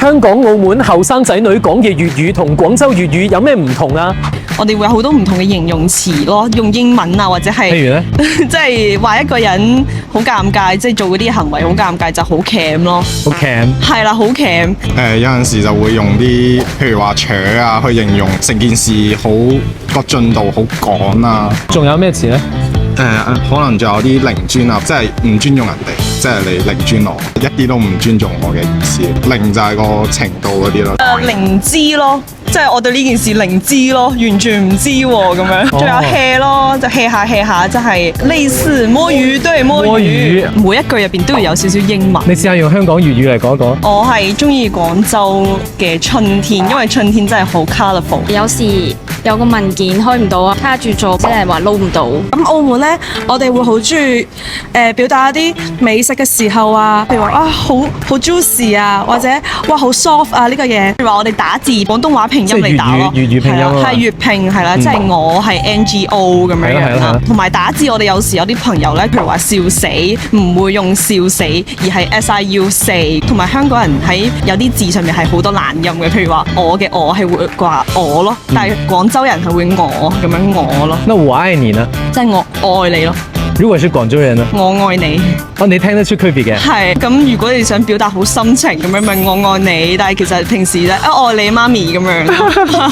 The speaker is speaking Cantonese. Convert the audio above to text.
香港、澳門後生仔女講嘅粵語同廣州粵語有咩唔同啊？我哋會有好多唔同嘅形容詞咯，用英文啊，或者係譬如咧，即係話一個人好尷尬，即係做嗰啲行為好尷尬，就好 cam 咯。好 cam。係啦，好 cam。有陣時就會用啲譬如話扯啊，去形容成件事好個進度好趕啊。仲有咩詞咧？可能仲有啲零尊啊，即係唔尊重人哋，即係你零尊我，一啲都唔尊重我嘅意思。零就係個程度嗰啲咯。零知咯，即係我對呢件事零知咯，完全唔知喎咁樣。仲有 hea 咯，就 hea 下 hea 下，即係類似摸魚，對摸魚。摸魚每一句入邊都要有少少英文。你試下用香港粵語嚟講一講。我係中意廣州嘅春天，因為春天真係好 colourful。有時有個文件開唔到啊，卡住咗，即係話撈唔到。咁澳門呢，我哋會好中意表達一啲美食嘅時候啊，譬如話啊好 juicy 啊，或者哇好 soft 啊呢個嘢。譬如話我哋打字廣東話拼音嚟打咯，即係粵語拼音啊嘛係粵拼係啦，即係我係 NGO 咁樣樣啦。同埋打字我哋有時有啲朋友咧，譬如話笑死唔會用笑死，而係 SIU 四。同埋香港人喺有啲字上面係好多懶音嘅，譬如話我嘅我係會話我咯，但係廣州人係會我咁樣我咯。那我愛你呢？即係我愛你咯。如果是廣州人呢？我愛你。哦，你聽得出區別嘅？係咁，如果你想表達好心情咁樣，咪我愛你。但係其實平時咧，我愛你媽咪咁樣。